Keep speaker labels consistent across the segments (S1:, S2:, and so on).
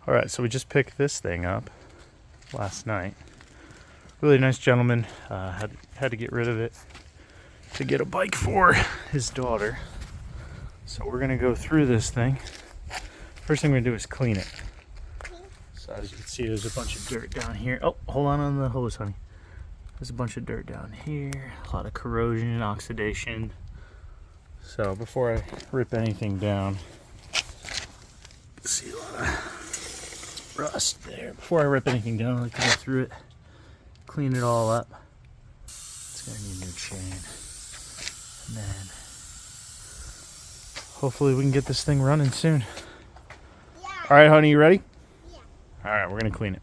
S1: All right, so we just picked this thing up last night. Really nice gentleman. Had to get rid of it to get a bike for his daughter. So we're gonna go through this thing. First thing we're gonna do is clean it. So as you can see, there's a bunch of dirt down here. Oh, hold on the hose, honey. There's a bunch of dirt down here. A lot of corrosion, oxidation. So before I rip anything down, see a lot of rust there. Before I rip anything down, I like to go through it, clean it all up. It's gonna need a new chain. And then hopefully we can get this thing running soon.
S2: Yeah.
S1: All right, honey, you ready?
S2: Yeah.
S1: All right, we're gonna clean it.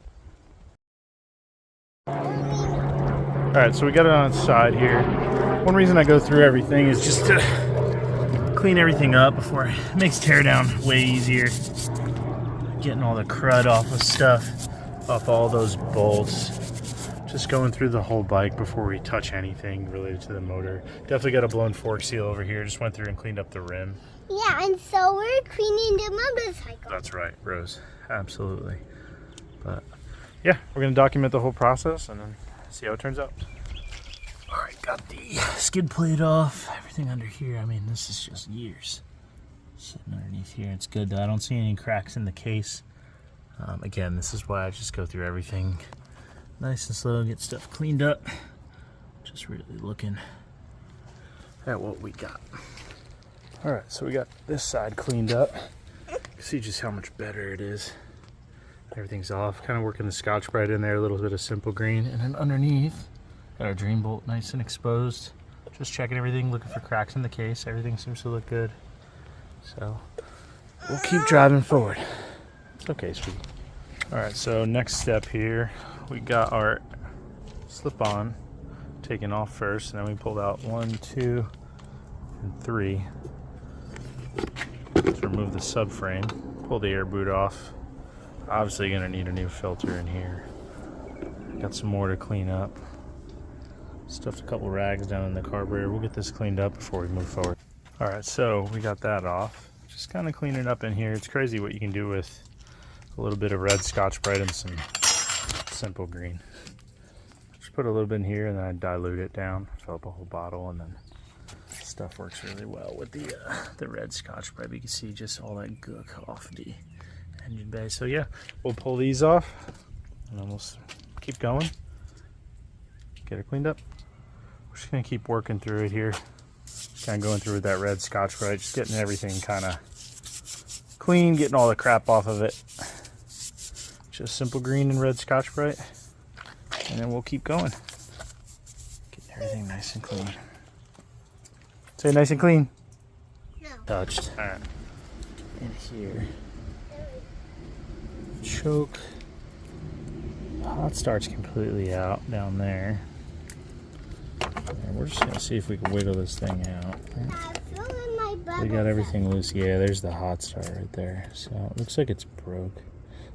S1: All right, so we got it on its side here. One reason I go through everything is just to clean everything up before it makes teardown way easier. Getting all the crud off of stuff, off all those bolts. Just going through the whole bike before we touch anything related to the motor. Definitely got a blown fork seal over here. Just went through and cleaned up the rim.
S2: Yeah, and so we're cleaning the motorcycle.
S1: That's right, Rose. Absolutely. But yeah, we're gonna document the whole process and then see how it turns out. All right, got the skid plate off. Everything under here, I mean, this is just years sitting underneath here. It's good though. I don't see any cracks in the case. Again, this is why I just go through everything nice and slow, get stuff cleaned up. Just really looking at what we got. All right, so we got this side cleaned up. You can see just how much better it is. Everything's off. Kind of working the Scotch-Brite in there, a little bit of simple green. And then underneath, got our dream bolt nice and exposed. Just checking everything, looking for cracks in the case. Everything seems to look good. So we'll keep driving forward. It's okay, sweetie. All right, so next step here, we got our slip-on taken off first, and then we pulled out 1, 2, and 3 to remove the subframe. Pull the air boot off. Obviously gonna need a new filter in here. Got some more to clean up. Stuffed a couple rags down in the carburetor. We'll get this cleaned up before we move forward. All right, so we got that off. Just kind of cleaning up in here. It's crazy what you can do with a little bit of red Scotch-Brite and some simple green. Just put a little bit in here and then I dilute it down. Fill up a whole bottle, and then stuff works really well with the red Scotch-Brite. You can see just all that gook off the engine bay. So yeah, we'll pull these off and then we'll keep going. Get it cleaned up. We're just gonna keep working through it here. Kind of going through with that red Scotch-Brite, just getting everything kind of clean, getting all the crap off of it. Just simple green and red Scotch-Brite, and then we'll keep going. Getting everything nice and clean. Say nice and clean.
S2: No.
S1: Touched. All right. In here. Choke. The hot start's completely out down there. And we're just gonna see if we can wiggle this thing out. We got everything loose. Yeah, there's the hot start right there. So it looks like it's broke.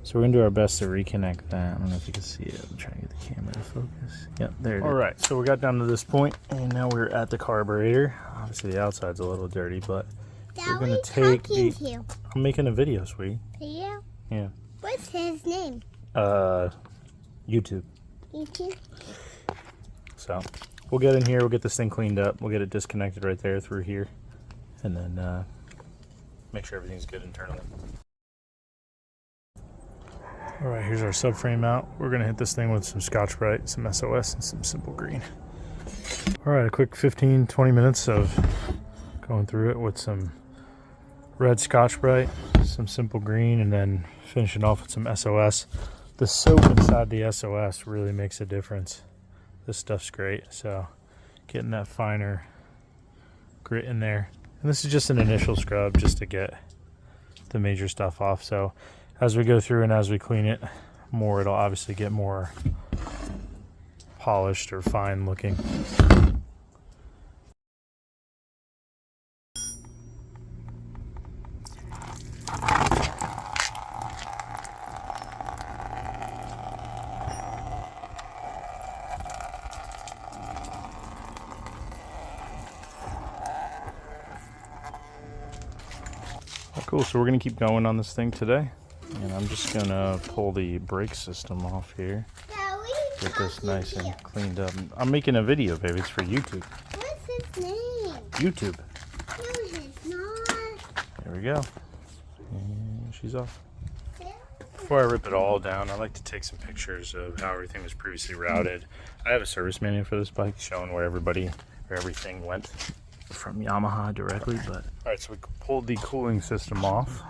S1: So we're gonna do our best to reconnect that. I don't know if you can see it. I'm trying to get the camera to focus. Yep, there it is. All right, so we got down to this point, and now we're at the carburetor. Obviously the outside's a little dirty, but we're gonna take the... I'm making a video, sweetie.
S2: To you?
S1: Yeah.
S2: What's his name?
S1: YouTube.
S2: YouTube?
S1: So we'll get in here, we'll get this thing cleaned up, we'll get it disconnected right there through here, and then make sure everything's good internally. All right, here's our subframe out. We're gonna hit this thing with some Scotch-Brite, some SOS, and some simple green. All right, a quick 15-20 minutes of going through it with some red Scotch-Brite, some simple green, and then finishing off with some SOS. The soap inside the SOS really makes a difference. This stuff's great, so getting that finer grit in there. And this is just an initial scrub just to get the major stuff off. So as we go through and as we clean it more, it'll obviously get more polished or fine looking. Cool, so we're gonna keep going on this thing today. And I'm just gonna pull the brake system off here. Get this nice and cleaned up. I'm making a video, baby. It's for YouTube.
S2: What's his name?
S1: YouTube.
S2: No, it's not.
S1: There we go. And she's off. Before I rip it all down, I like to take some pictures of how everything was previously routed. I have a service manual for this bike showing where everything went from Yamaha directly. But all right, so we pulled the cooling system off.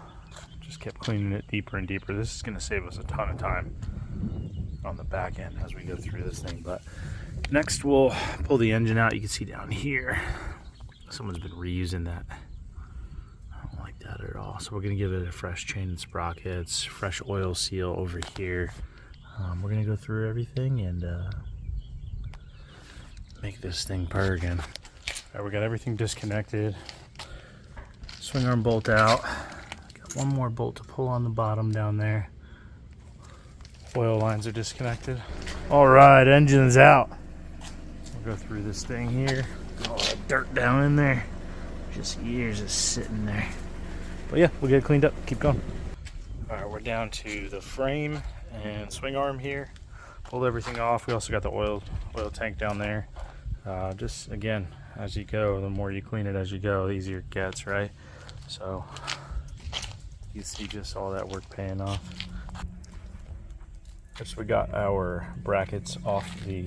S1: Just kept cleaning it deeper and deeper. This is going to save us a ton of time on the back end as we go through this thing. But next we'll pull the engine out. You can see down here someone's been reusing that. I don't like that at all. So we're going to give it a fresh chain and sprockets, fresh oil seal over here. We're going to go through everything and make this thing purr again. All right, we got everything disconnected. Swing arm bolt out. Got one more bolt to pull on the bottom down there. Oil lines are disconnected. All right, engine's out. We'll go through this thing here. All that dirt down in there. Just years of sitting there. But yeah, we'll get it cleaned up. Keep going. All right, we're down to the frame and swing arm here. Pulled everything off. We also got the oil tank down there. Just again, as you go, the more you clean it as you go, the easier it gets, right? So you see just all that work paying off. So we got our brackets off the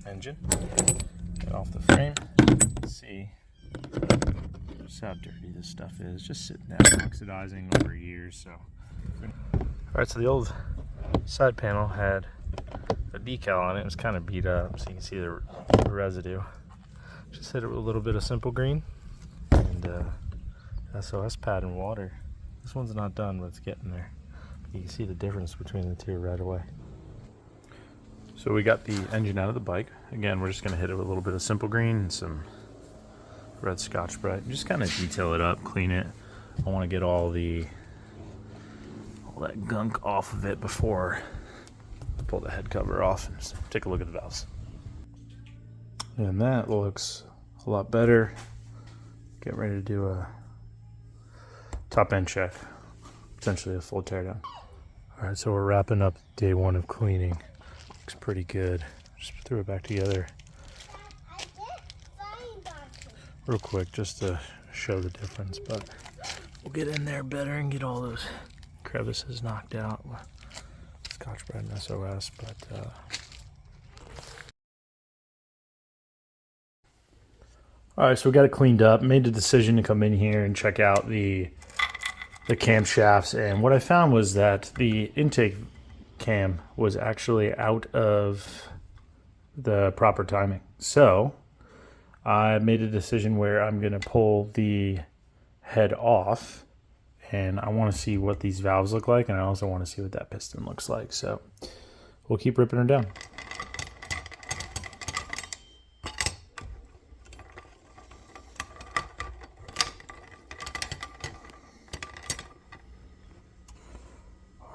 S1: engine and off the frame. Let's see just how dirty this stuff is. Just sitting there oxidizing over years. So, all right. So the old side panel had a decal on it. It was kind of beat up, so you can see the residue. Just hit it with a little bit of simple green and SOS pad and water. This one's not done, but it's getting there. You can see the difference between the two right away. So we got the engine out of the bike. Again, we're just going to hit it with a little bit of simple green and some red Scotch-Brite. Just kind of detail it up, clean it. I want to get all that gunk off of it before I pull the head cover off and just take a look at the valves. And that looks a lot better. Get ready to do a top end check, potentially a full teardown. All right, so we're wrapping up day one of cleaning. Looks pretty good. Just threw it back together real quick just to show the difference, but we'll get in there better and get all those crevices knocked out. Scotch-Brite and SOS, but all right, so we got it cleaned up. Made the decision to come in here and check out the camshafts, and what I found was that the intake cam was actually out of the proper timing. So I made a decision where I'm going to pull the head off, and I want to see what these valves look like, and I also want to see what that piston looks like. So we'll keep ripping her down.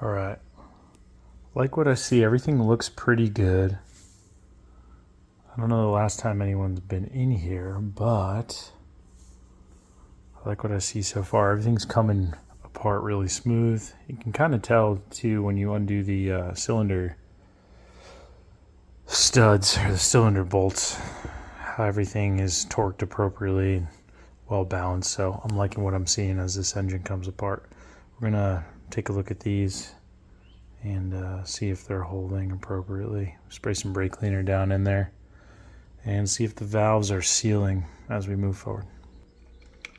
S1: All right, like what I see, everything looks pretty good. I don't know the last time anyone's been in here, but I like what I see so far. Everything's coming apart really smooth. You can kind of tell too when you undo the cylinder studs or the cylinder bolts, how everything is torqued appropriately and well balanced. So I'm liking what I'm seeing as this engine comes apart. We're gonna take a look at these and see if they're holding appropriately. Spray some brake cleaner down in there and see if the valves are sealing as we move forward.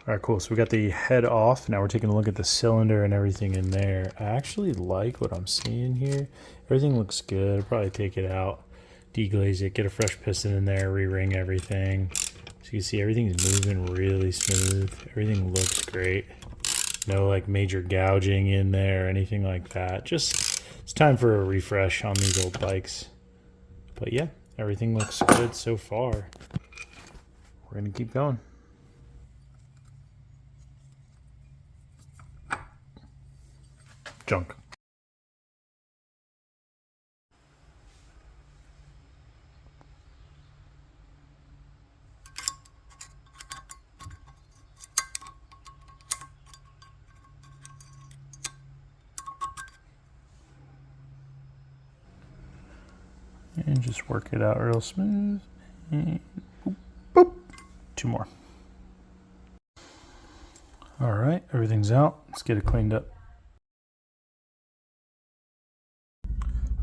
S1: All right, cool. So we got the head off. Now we're taking a look at the cylinder and everything in there. I actually like what I'm seeing here. Everything looks good. I'll probably take it out, deglaze it, get a fresh piston in there, re-ring everything. So you can see everything's moving really smooth. Everything looks great. No like major gouging in there or anything like that. Just it's time for a refresh on these old bikes. But yeah, everything looks good so far. We're gonna keep going. Junk. just work it out real smooth. And boop, boop. 2 more. All right, everything's out. Let's get it cleaned up.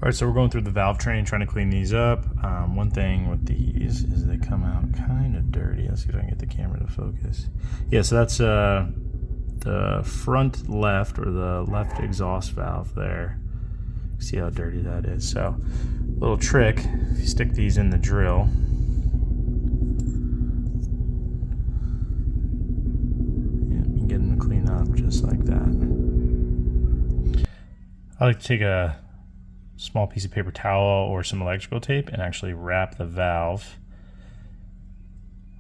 S1: All right, so we're going through the valve train, trying to clean these up. One thing with these is they come out kind of dirty. Let's see if I can get the camera to focus. Yeah, so that's the front left, or the left exhaust valve there. See how dirty that is. So, little trick, if you stick these in the drill, you can get them to clean up just like that. I like to take a small piece of paper towel or some electrical tape and actually wrap the valve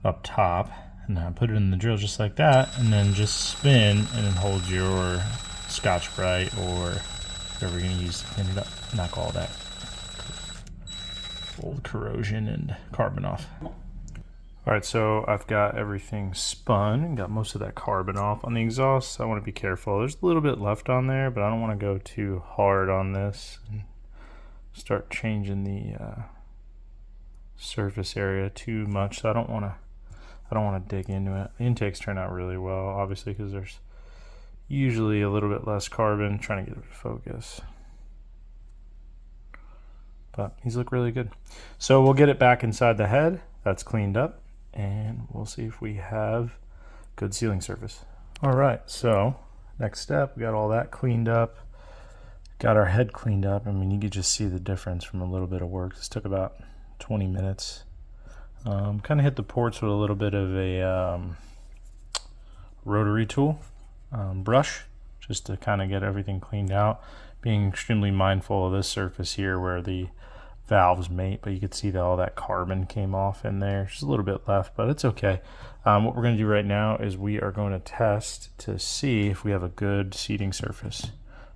S1: up top, and then put it in the drill just like that, and then just spin and then hold your Scotch-Brite or whatever you're going to use to clean it up. Knock all that old corrosion and carbon off. Alright, so I've got everything spun and got most of that carbon off. On the exhaust, I want to be careful. There's a little bit left on there, but I don't want to go too hard on this and start changing the surface area too much. So I don't want to dig into it. The intakes turn out really well, obviously, because there's usually a little bit less carbon. Trying to get it to focus, but these look really good. So we'll get it back inside the head. That's cleaned up, and we'll see if we have good sealing surface. All right, so next step, we got all that cleaned up. Got our head cleaned up. I mean, you could just see the difference from a little bit of work. This took about 20 minutes. Kind of hit the ports with a little bit of a rotary tool brush, just to kind of get everything cleaned out. Being extremely mindful of this surface here where the valves mate, but you could see that all that carbon came off in there. Just a little bit left, but it's okay. What we're going to do right now is we are going to test to see if we have a good seating surface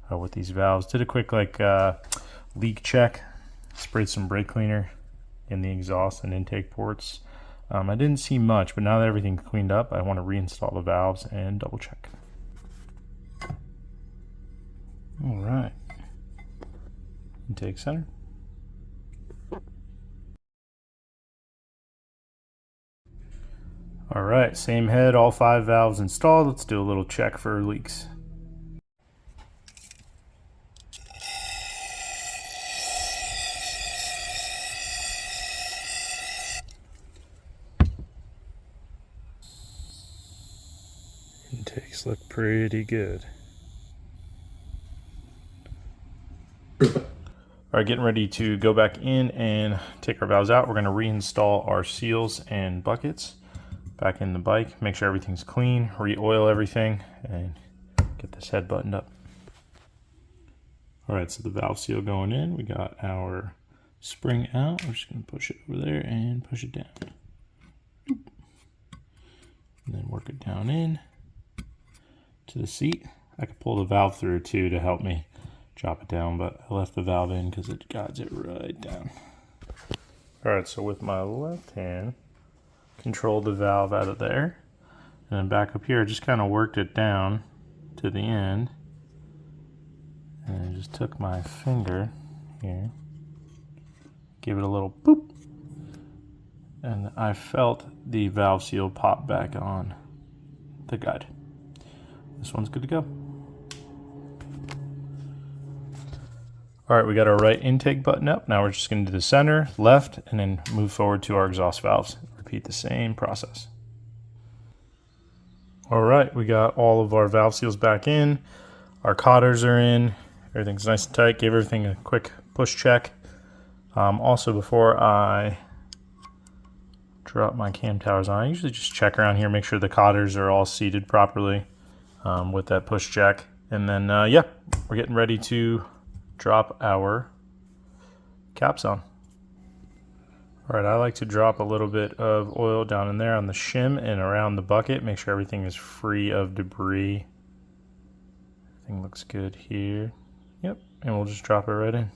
S1: with these valves. Did a quick leak check, sprayed some brake cleaner in the exhaust and intake ports. I didn't see much, but now that everything's cleaned up, I want to reinstall the valves and double check. All right, intake center. All right, same head, all 5 valves installed. Let's do a little check for leaks. Intakes look pretty good. All right, getting ready to go back in and take our valves out. We're going to reinstall our seals and buckets back in the bike. Make sure everything's clean, re-oil everything, and get this head buttoned up. All right, so the valve seal going in. We got our spring out. We're just going to push it over there and push it down. And then work it down in to the seat. I could pull the valve through too to help me drop it down, but I left the valve in because it guides it right down. All right, so with my left hand, control the valve out of there, and then back up here, I just kind of worked it down to the end, and I just took my finger here, give it a little boop, and I felt the valve seal pop back on the guide. This one's good to go. All right, we got our right intake button up. Now we're just going to do the center, left, and then move forward to our exhaust valves. Repeat the same process. All right, we got all of our valve seals back in. Our cotters are in. Everything's nice and tight. Gave everything a quick push check. Also, before I drop my cam towers on, I usually just check around here, make sure the cotters are all seated properly with that push check. And then, yeah, we're getting ready to drop our caps on. All right, I like to drop a little bit of oil down in there on the shim and around the bucket. Make sure everything is free of debris. Everything looks good here. Yep, and we'll just drop it right in.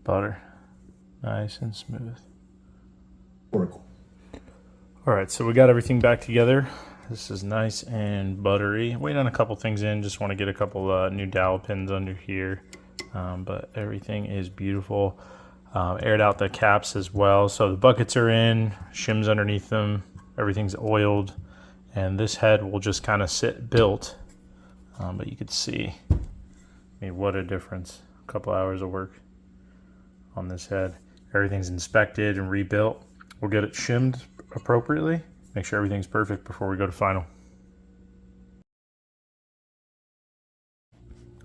S1: Butter, nice and smooth.
S3: Oracle.
S1: All right, so we got everything back together. This is nice and buttery. Waiting on a couple things in. Just want to get a couple new dowel pins under here. But everything is beautiful. Aired out the caps as well. So the buckets are in, shims underneath them. Everything's oiled. And this head will just kind of sit built. But you could see, I mean, what a difference. A couple hours of work on this head. Everything's inspected and rebuilt. We'll get it shimmed appropriately. Make sure everything's perfect before we go to final.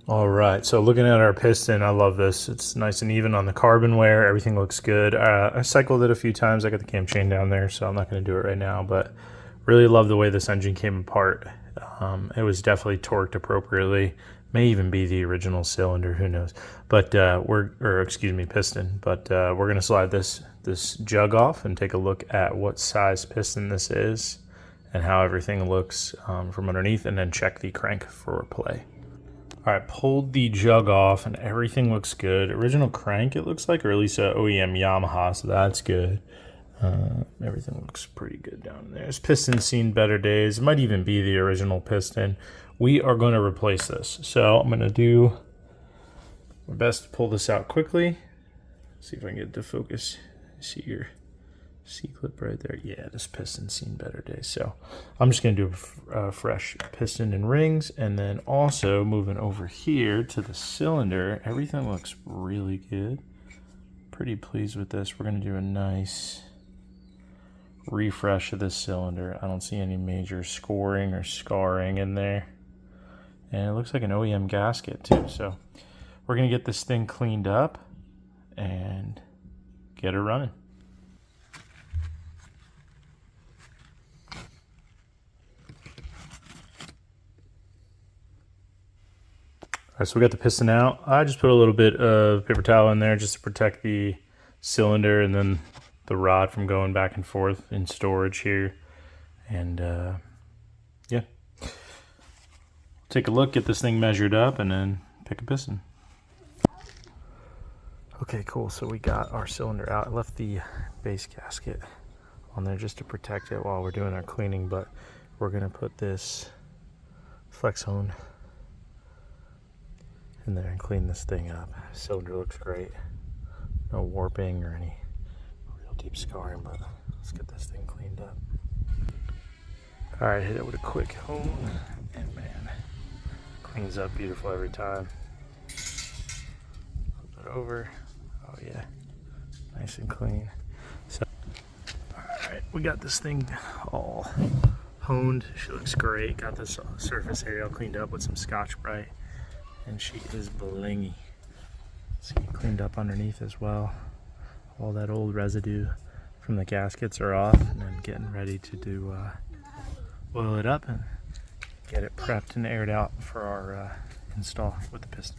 S1: All right, so looking at our piston, I love this. It's nice and even on the carbon wear. Everything looks good. I cycled it a few times. I got the cam chain down there, so I'm not going to do it right now, but really love the way this engine came apart. It was definitely torqued appropriately. May even be the original cylinder, who knows? But piston. But we're going to slide this jug off and take a look at what size piston this is and how everything looks from underneath, and then check the crank for play. All right, pulled the jug off and everything looks good. Original crank, it looks like, or at least a OEM Yamaha, so that's good. Everything looks pretty good down there. This piston's seen better days. It might even be the original piston. We are going to replace this. So I'm going to do my best to pull this out quickly. See if I can get it to focus. See your C-clip right there. Yeah, this piston's seen better days. So I'm just going to do a fresh piston and rings, and then also moving over here to the cylinder. Everything looks really good. Pretty pleased with this. We're going to do a nice refresh of this cylinder. I don't see any major scoring or scarring in there. And it looks like an OEM gasket too. So we're going to get this thing cleaned up and get it running. All right, so we got the piston out. I just put a little bit of paper towel in there just to protect the cylinder and then the rod from going back and forth in storage here. And yeah, take a look, get this thing measured up, and then pick a piston. Okay, cool. So we got our cylinder out. I left the base gasket on there just to protect it while we're doing our cleaning, but we're gonna put this flex hone in there and clean this thing up. Cylinder looks great. No warping or any real deep scarring, but let's get this thing cleaned up. All right, hit it with a quick hone, and man, cleans up beautiful every time. Flip it over. Oh yeah, nice and clean. So, all right, we got this thing all honed. She looks great. Got this surface area all cleaned up with some Scotch-Brite. And she is blingy. See, cleaned up underneath as well. All that old residue from the gaskets are off, and then getting ready to do oil it up and get it prepped and aired out for our install with the piston.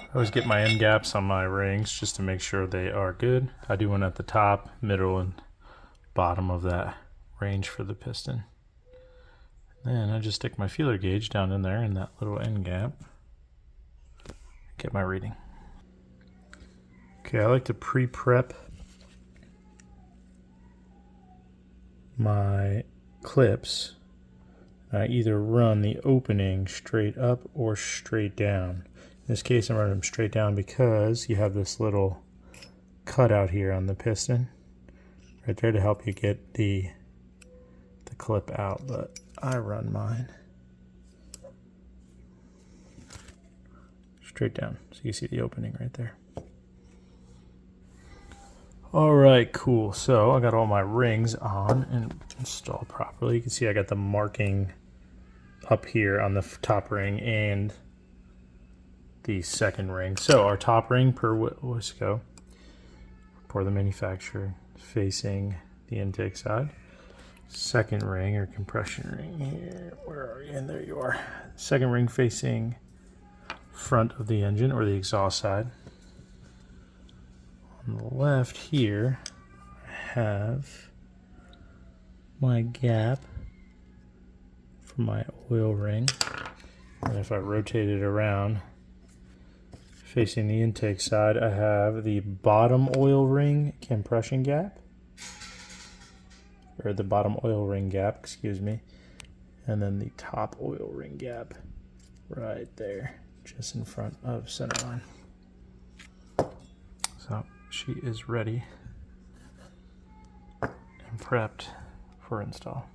S1: I always get my end gaps on my rings just to make sure they are good. I do one at the top, middle, and bottom of that range for the piston. Then I just stick my feeler gauge down in there in that little end gap. Get my reading. Okay, I like to pre-prep my clips. I either run the opening straight up or straight down. In this case, I'm running them straight down because you have this little cutout here on the piston right there to help you get the clip out, but I run mine straight down so you see the opening right there. All right, cool. So I got all my rings on and installed properly. You can see I got the marking up here on the top ring and the second ring. So our top ring per Wisco for the manufacturer facing the intake side. Second ring or compression ring here. Where are you? And there you are. Second ring facing front of the engine or the exhaust side. On the left here, I have my gap for my oil ring. And if I rotate it around, facing the intake side, I have the bottom oil ring compression gap, or the bottom oil ring gap, excuse me, and then the top oil ring gap right there, just in front of center line. So she is ready and prepped for install.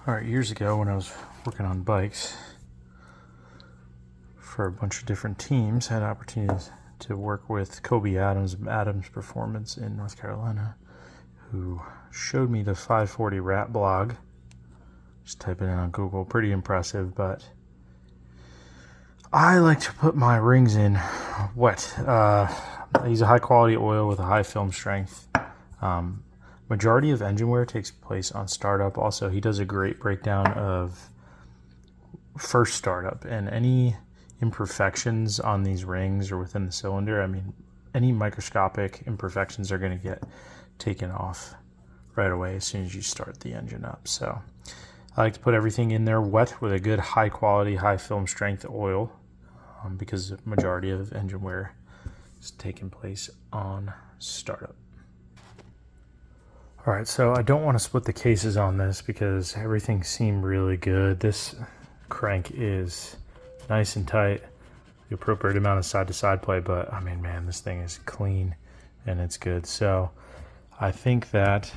S1: All right, years ago when I was working on bikes for a bunch of different teams, I had opportunities to work with Kobe Adams, Adams Performance in North Carolina, who showed me the 540 wrap blog. Just type it in on Google, pretty impressive, but I like to put my rings in wet. I use a high quality oil with a high film strength. Majority of engine wear takes place on startup. Also, he does a great breakdown of first startup and any imperfections on these rings or within the cylinder. I mean, any microscopic imperfections are going to get taken off right away as soon as you start the engine up. So I like to put everything in there wet with a good high quality, high film strength oil, because the majority of engine wear is taking place on startup. All right, so I don't want to split the cases on this because everything seemed really good. This crank is nice and tight, the appropriate amount of side-to-side play, but I mean, man, this thing is clean and it's good. So I think that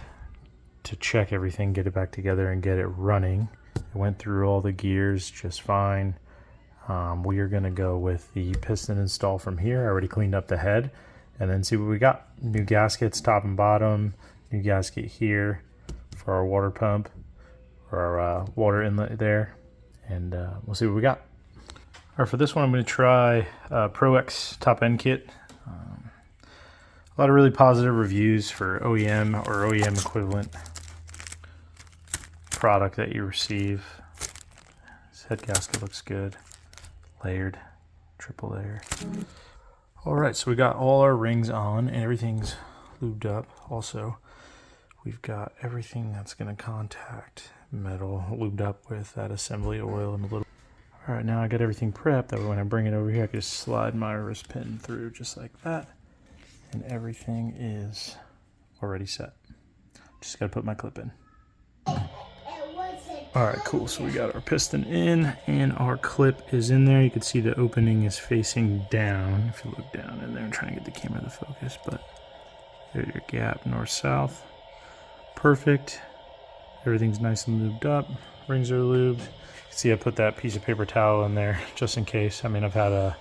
S1: to check everything, get it back together and get it running, it went through all the gears just fine. We are gonna go with the piston install from here. I already cleaned up the head and then see what we got. New gaskets, top and bottom, new gasket here for our water pump, or our water inlet there, and we'll see what we got. All right, for this one, I'm going to try Pro X top end kit. A lot of really positive reviews for OEM or OEM equivalent product that you receive. This head gasket looks good, layered, triple layer. All right, so we got all our rings on and everything's lubed up. Also, we've got everything that's going to contact metal lubed up with that assembly oil and a little. All right, now I got everything prepped that when I bring it over here, I can just slide my wrist pin through just like that, and everything is already set. Just got to put my clip in. All right, cool. So we got our piston in and our clip is in there. You can see the opening is facing down. If you look down in there, I'm trying to get the camera to focus, but there's your gap, north-south. Perfect. Everything's nice and lubed up. Rings are lubed. You can see I put that piece of paper towel in there just in case. I mean, I've had the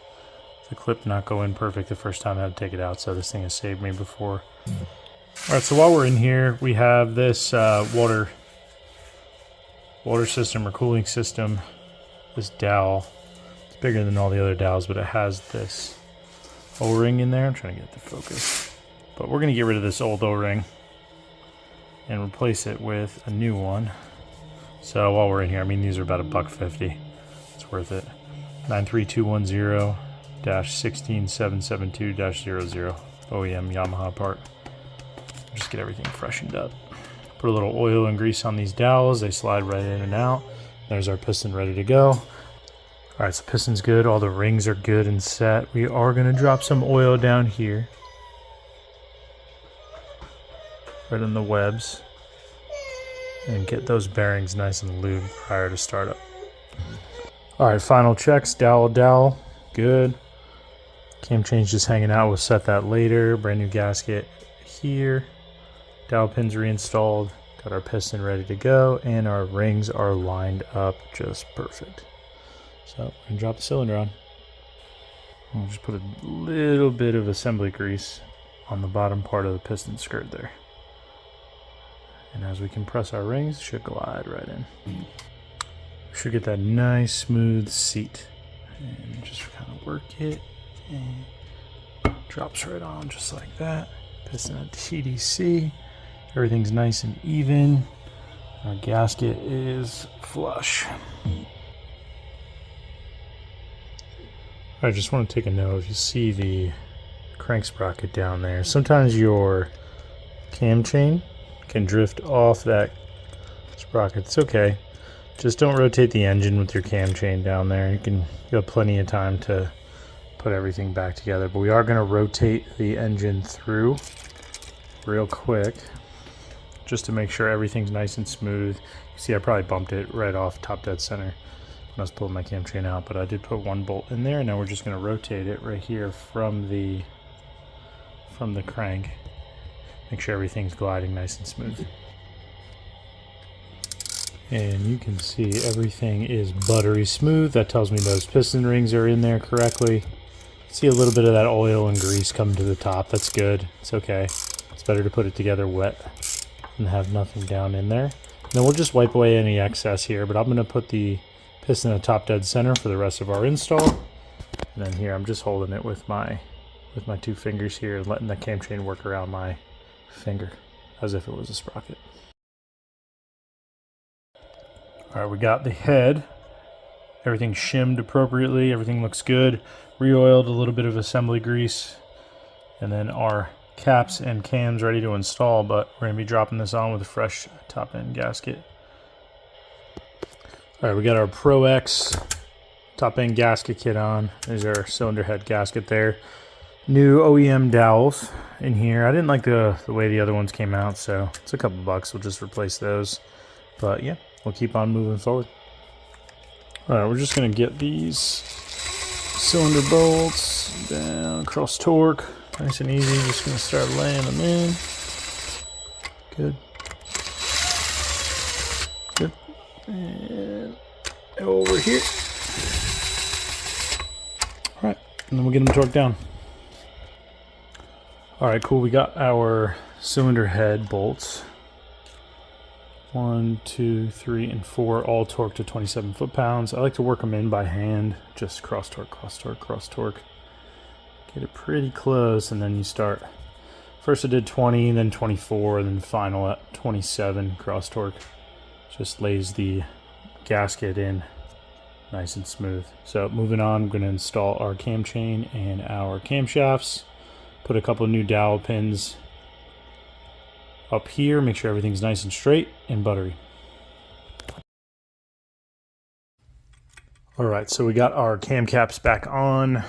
S1: clip not go in perfect the first time I had to take it out, so this thing has saved me before. All right, so while we're in here, we have this water system or cooling system, this dowel. It's bigger than all the other dowels, but it has this O-ring in there. I'm trying to get the focus. But we're going to get rid of this old O-ring and replace it with a new one. So while we're in here, I mean, these are about $1.50. It's worth it. 93210-16772-00 OEM Yamaha part. Just get everything freshened up. Put a little oil and grease on these dowels. They slide right in and out. There's our piston ready to go. All right, so piston's good. All the rings are good and set. We are going to drop some oil down here, right in the webs, and get those bearings nice and lubed prior to startup. All right, final checks. Dowel, good. Cam change just hanging out. We'll set that later. Brand new gasket here. Dowel pins reinstalled. Got our piston ready to go, and our rings are lined up just perfect. So we're gonna drop the cylinder on. We'll just put a little bit of assembly grease on the bottom part of the piston skirt there. And as we compress our rings, it should glide right in. We should get that nice smooth seat. And just kind of work it, and drops right on just like that. Piston at TDC. Everything's nice and even. Our gasket is flush. I just want to take a note. If you see the crank sprocket down there. Sometimes your cam chain can drift off that sprocket. It's okay. Just don't rotate the engine with your cam chain down there. You have plenty of time to put everything back together. But we are going to rotate the engine through real quick just to make sure everything's nice and smooth. You see I probably bumped it right off top dead center when I was pulling my cam chain out, but I did put one bolt in there, and now we're just going to rotate it right here from the crank. Make sure everything's gliding nice and smooth. And you can see everything is buttery smooth. That tells me those piston rings are in there correctly. See a little bit of that oil and grease coming to the top. That's good. It's okay. It's better to put it together wet and have nothing down in there. And then we'll just wipe away any excess here, but I'm going to put the piston at top dead center for the rest of our install. And then here I'm just holding it with my 2 fingers here and letting the cam chain work around my finger as if it was a sprocket. Alright, we got the head. Everything's shimmed appropriately. Everything looks good. Re-oiled, a little bit of assembly grease. And then our caps and cams ready to install, but we're going to be dropping this on with a fresh top end gasket. Alright, we got our Pro X top end gasket kit on. There's our cylinder head gasket there. New OEM dowels in here. I didn't like the way the other ones came out, so it's a couple bucks. We'll just replace those. But yeah, we'll keep on moving forward. Alright, we're just going to get these cylinder bolts down, cross torque, nice and easy. Just going to start laying them in. Good. Good. And over here. Alright, and then we'll get them torqued down. Alright, cool. We got our cylinder head bolts. 1, 2, 3, and 4, all torqued to 27 foot-pounds. I like to work them in by hand, just cross torque, cross torque, cross torque. Get it pretty close, and then you start. First I did 20, then 24, and then final at 27 cross torque. Just lays the gasket in nice and smooth. So moving on, I'm going to install our cam chain and our camshafts. Put a couple new dowel pins up here, make sure everything's nice and straight and buttery. Alright, so we got our cam caps back on.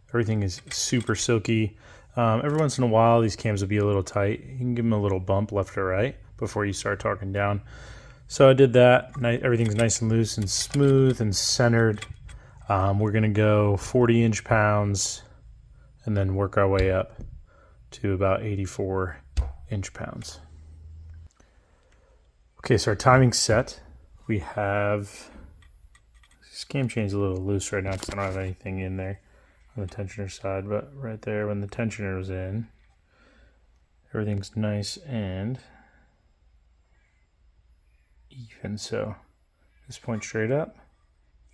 S1: Everything is super silky. Every once in a while these cams will be a little tight. You can give them a little bump left or right before you start torquing down. So I did that. Everything's nice and loose and smooth and centered. We're going to go 40 inch-pounds and then work our way up to about 84 inch-pounds. Okay, so our timing's set. We have this cam chain's a little loose right now because I don't have anything in there on the tensioner side, but right there when the tensioner was in, everything's nice and even. So this point straight up,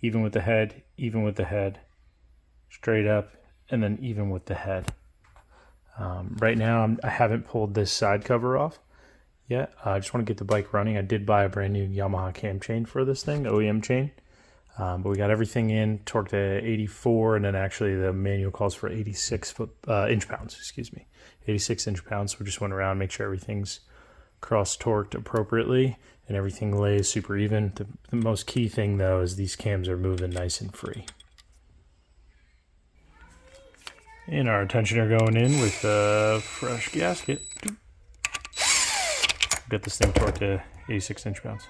S1: even with the head, even with the head, straight up, and then even with the head. Right now I haven't pulled this side cover off yet. I just want to get the bike running. I did buy a brand new Yamaha cam chain for this thing, OEM chain. But we got everything in, torqued to 84, and then actually the manual calls for 86 inch-pounds, excuse me, 86 inch-pounds. So we just went around, make sure everything's cross-torqued appropriately and everything lays super even. The most key thing though is these cams are moving nice and free. And our tensioner going in with a fresh gasket. Get this thing torqued to 86 inch-pounds.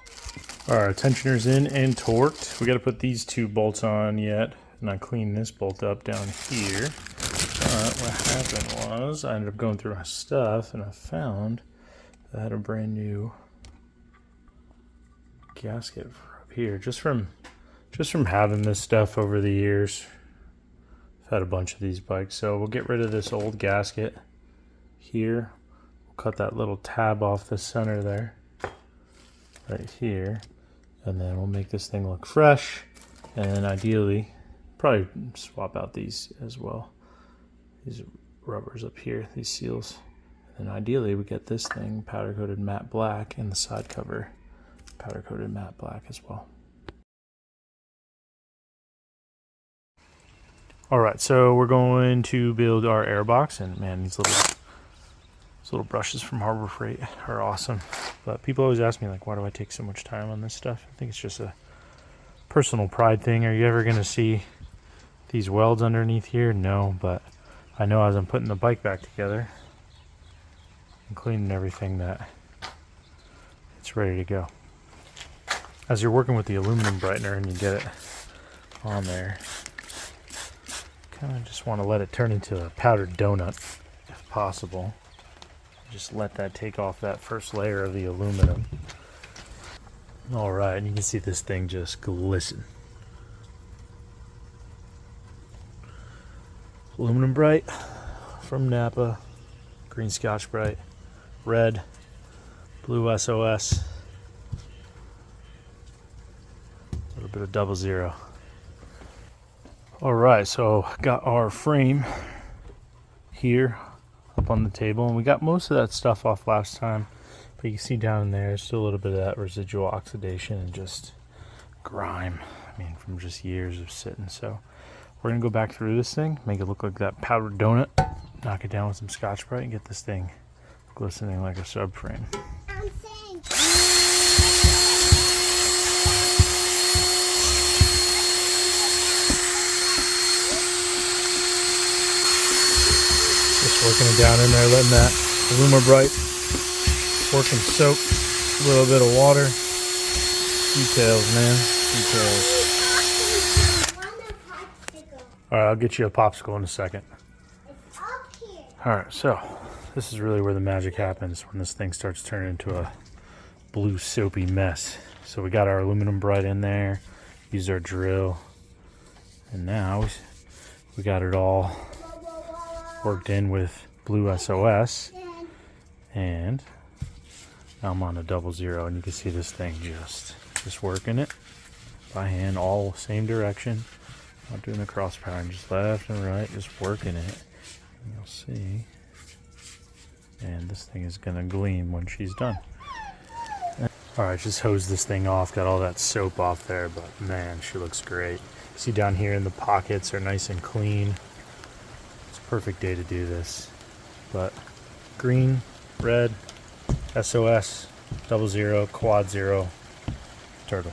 S1: Our tensioner's in and torqued. We got to put these 2 bolts on yet, and I cleaned this bolt up down here. But what happened was I ended up going through my stuff and I found that I had a brand new gasket for up here. Just from having this stuff over the years. I've had a bunch of these bikes, so we'll get rid of this old gasket here. We'll cut that little tab off the center there, right here, and then we'll make this thing look fresh. And ideally, probably swap out these as well. These rubbers up here, these seals. And ideally, we get this thing powder coated matte black and the side cover powder coated matte black as well. All right, so we're going to build our airbox, and man, these little brushes from Harbor Freight are awesome. But people always ask me, like, why do I take so much time on this stuff? I think it's just a personal pride thing. Are you ever going to see these welds underneath here? No, but I know as I'm putting the bike back together and cleaning everything that it's ready to go. As you're working with the aluminum brightener and you get it on there, kind of just want to let it turn into a powdered donut if possible. Just let that take off that first layer of the aluminum. All right, and you can see this thing just glisten. Aluminum bright from Napa, green Scotch Brite, red, blue SOS, a little bit of 00. All right, so got our frame here up on the table, and we got most of that stuff off last time, but you can see down in there, still a little bit of that residual oxidation and just grime. I mean, from just years of sitting. So we're gonna go back through this thing, make it look like that powdered donut, knock it down with some Scotch Brite, and get this thing glistening like a subframe.
S2: I'm saying.
S1: Just working it down in there, letting that aluminum bright work and soak. A little bit of water. Details, man. Details. All right, I'll get you a popsicle in a second.
S2: It's up here.
S1: All right, so this is really where the magic happens, when this thing starts turning into a blue soapy mess. So we got our aluminum bright in there, used our drill, and now we got it all worked in with blue SOS, and now I'm on a 00, and you can see this thing just working it by hand, all same direction, not doing the cross pattern, just left and right, just working it. And you'll see, and this thing is gonna gleam when she's done. All right, just hose this thing off, got all that soap off there, but man, she looks great. See down here in the pockets are nice and clean. It's a perfect day to do this. But green, red, SOS, 00, quad 0, turtle.